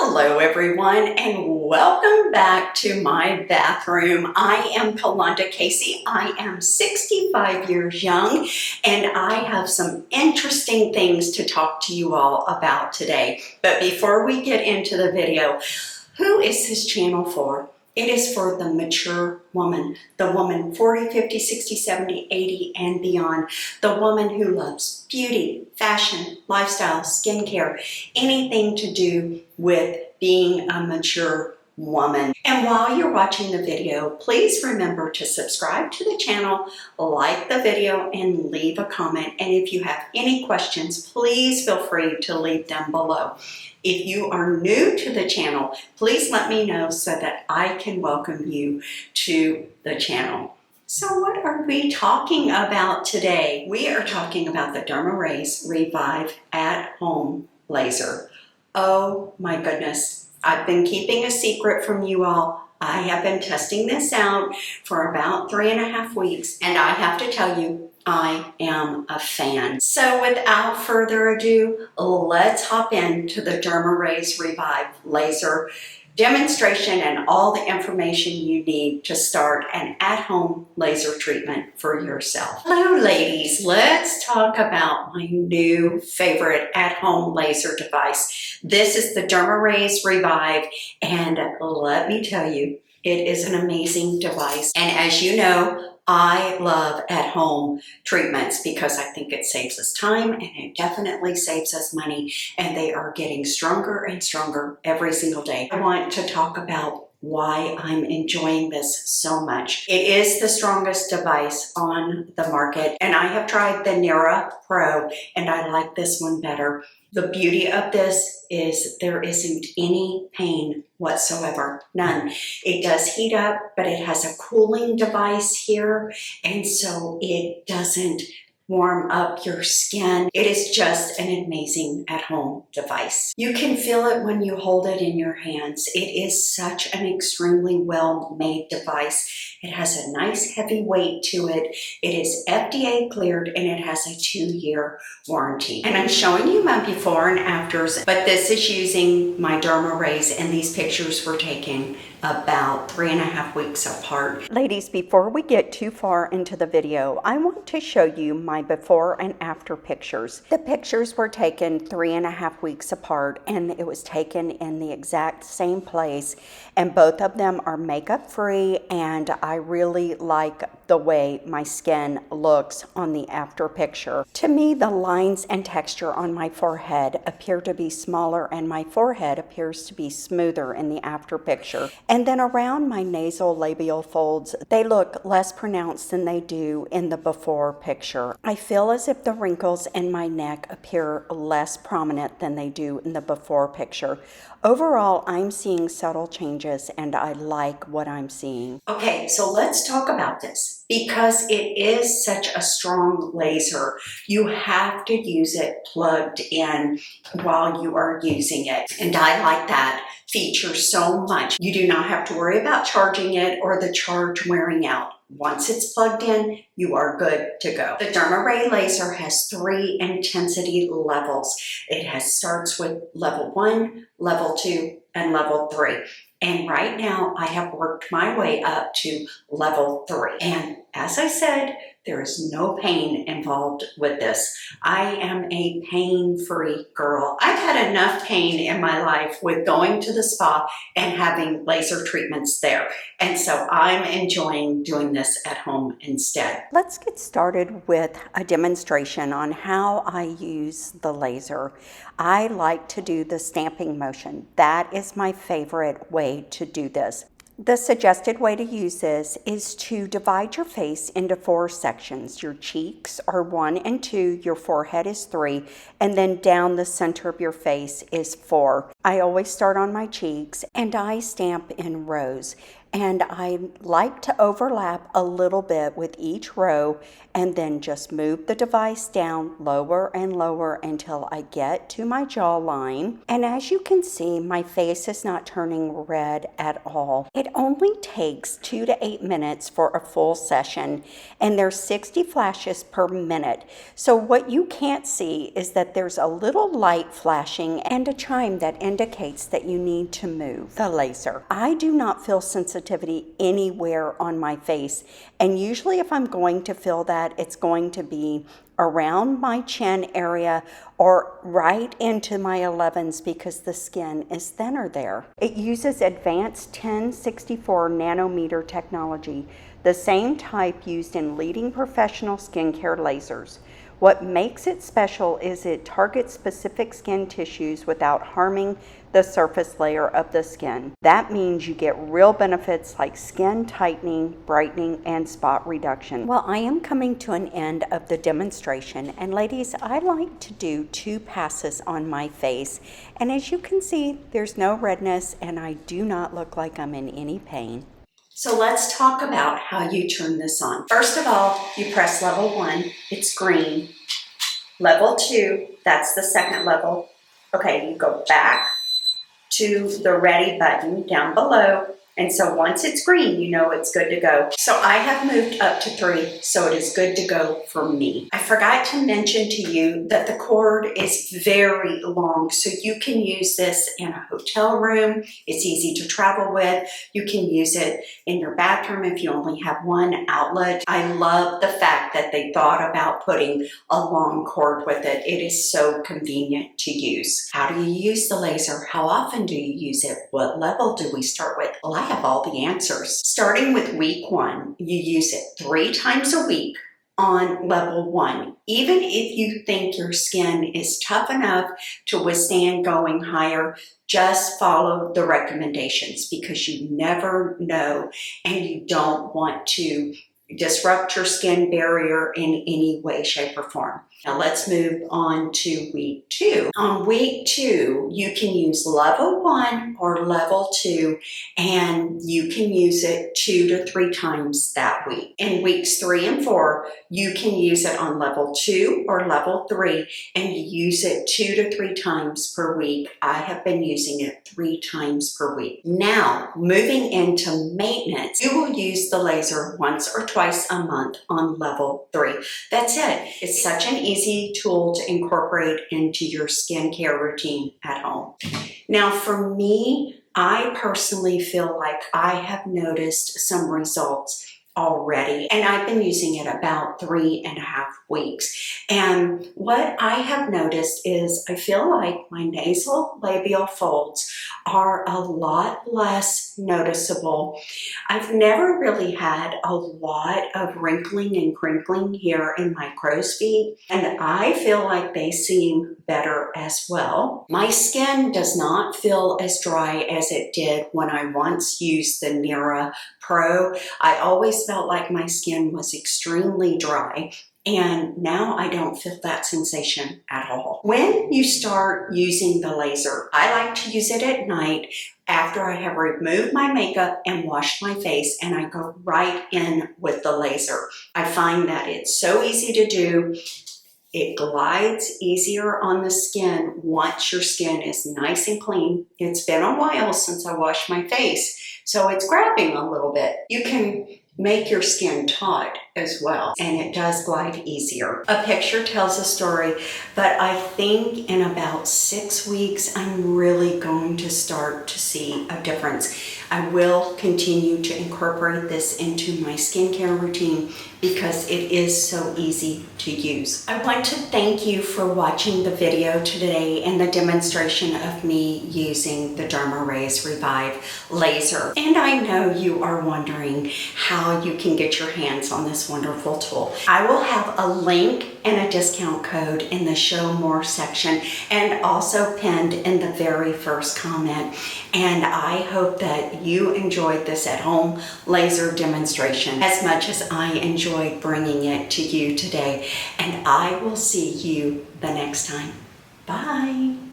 Hello everyone and welcome back to my bathroom. I am Kalonda Casey. I am 65 years young and I have some interesting things to talk to you all about today. But before we get into the video, who is this channel for? It is for the mature woman, the woman 40, 50, 60, 70, 80 and beyond, the woman who loves beauty, fashion, lifestyle, skincare, anything to do with being a mature woman. And while you're watching the video, please remember to subscribe to the channel, like the video, and leave a comment. And if you have any questions, please feel free to leave them below. If you are new to the channel, please let me know so that I can welcome you to the channel. So what are we talking about today? We are talking about the DermRays Revive at-home laser. Oh my goodness, I've been keeping a secret from you all. I have been testing this out for about 3.5 weeks, and I have to tell you, I am a fan. So without further ado, let's hop into the DermRays Revive laser demonstration and all the information you need to start an at-home laser treatment for yourself. Hello ladies, let's talk about my new favorite at-home laser device. This is the DermRays Revive, and let me tell you, it is an amazing device. And as you know, I love at-home treatments because I think it saves us time and it definitely saves us money, and they are getting stronger and stronger every single day. I want to talk about why I'm enjoying this so much. It is the strongest device on the market, and I have tried the Nera Pro and I like this one better. The beauty of this is there isn't any pain whatsoever, none. It does heat up, but it has a cooling device here, and so it doesn't warm up your skin. It is just an amazing at-home device. You can feel it when you hold it in your hands. It is such an extremely well-made device. It has a nice heavy weight to it. It is FDA cleared and it has a 2-year warranty. And I'm showing you my before and afters, but this is using my DermRays, and these pictures were taken about 3.5 weeks apart. Ladies, before we get too far into the video, I want to show you my before and after pictures. The pictures were taken 3.5 weeks apart, and it was taken in the exact same place, and both of them are makeup free, and I really like the way my skin looks on the after picture. To me, the lines and texture on my forehead appear to be smaller, and my forehead appears to be smoother in the after picture. And then around my nasal labial folds, they look less pronounced than they do in the before picture. I feel as if the wrinkles in my neck appear less prominent than they do in the before picture. Overall, I'm seeing subtle changes and I like what I'm seeing. Okay, so let's talk about this. Because it is such a strong laser, you have to use it plugged in while you are using it. And I like that feature so much. You do not have to worry about charging it or the charge wearing out. Once it's plugged in, you are good to go. The DermRay laser has 3 intensity levels. It starts with level 1, level 2, and level 3. And right now I have worked my way up to level 3. And as I said, there is no pain involved with this. I am a pain-free girl. I've had enough pain in my life with going to the spa and having laser treatments there. And so I'm enjoying doing this at home instead. Let's get started with a demonstration on how I use the laser. I like to do the stamping motion. That is my favorite way to do this. The suggested way to use this is to divide your face into 4 sections. Your cheeks are 1 and 2, your forehead is 3, and then down the center of your face is 4. I always start on my cheeks and I stamp in rows. And I like to overlap a little bit with each row and then just move the device down lower and lower until I get to my jawline. And as you can see, my face is not turning red at all. It only takes 2 to 8 minutes for a full session, and there's 60 flashes per minute. So what you can't see is that there's a little light flashing and a chime that indicates that you need to move the laser. I do not feel sensitivity anywhere on my face, and usually if I'm going to feel that, it's going to be around my chin area or right into my 11s because the skin is thinner there. It uses advanced 1064 nanometer technology, the same type used in leading professional skincare lasers. What makes it special is it targets specific skin tissues without harming the surface layer of the skin. That means you get real benefits like skin tightening, brightening, and spot reduction. Well, I am coming to an end of the demonstration, and ladies, I like to do 2 passes on my face, and as you can see, there's no redness and I do not look like I'm in any pain. So let's talk about how you turn this on. First of all, you press level 1, it's green. Level 2, that's the second level. Okay, you go back to the ready button down below. And so once it's green, you know it's good to go. So I have moved up to 3, so it is good to go for me. I forgot to mention to you that the cord is very long, so you can use this in a hotel room. It's easy to travel with. You can use it in your bathroom if you only have one outlet. I love the fact that they thought about putting a long cord with it. It is so convenient to use. How do you use the laser? How often do you use it? What level do we start with? Well, I have all the answers. Starting with week 1, you use it 3 times a week on level 1. Even if you think your skin is tough enough to withstand going higher, just follow the recommendations because you never know and you don't want to disrupt your skin barrier in any way, shape, or form. Now let's move on to week 2. On week 2, you can use level 1 or level 2, and you can use it 2 to 3 times that week. In weeks 3 and 4, you can use it on level 2 or level 3, and you use it 2 to 3 times per week. I have been using it 3 times per week. Now, moving into maintenance, you will use the laser once or twice a month on level 3. That's it. It's such an easy tool to incorporate into your skincare routine at home. Now for me, I personally feel like I have noticed some results already, and I've been using it about 3.5 weeks. And what I have noticed is I feel like my nasal labial folds are a lot less noticeable. I've never really had a lot of wrinkling and crinkling here in my crow's feet, and I feel like they seem better as well. My skin does not feel as dry as it did when I once used the Derma Pro. I always felt like my skin was extremely dry, and now I don't feel that sensation at all. When you start using the laser, I like to use it at night after I have removed my makeup and washed my face, and I go right in with the laser. I find that it's so easy to do. It glides easier on the skin once your skin is nice and clean. It's been a while since I washed my face, so it's grabbing a little bit. You can make your skin taut as well, and it does glide easier. A picture tells a story, but I think in about 6 weeks, I'm really going to start to see a difference. I will continue to incorporate this into my skincare routine because it is so easy to use. I want to thank you for watching the video today and the demonstration of me using the DermRays Revive laser. And I know you are wondering how you can get your hands on this wonderful tool. I will have a link and a discount code in the Show More section and also pinned in the very first comment. And I hope that you enjoyed this at home laser demonstration as much as I enjoyed bringing it to you today. And I will see you the next time. Bye.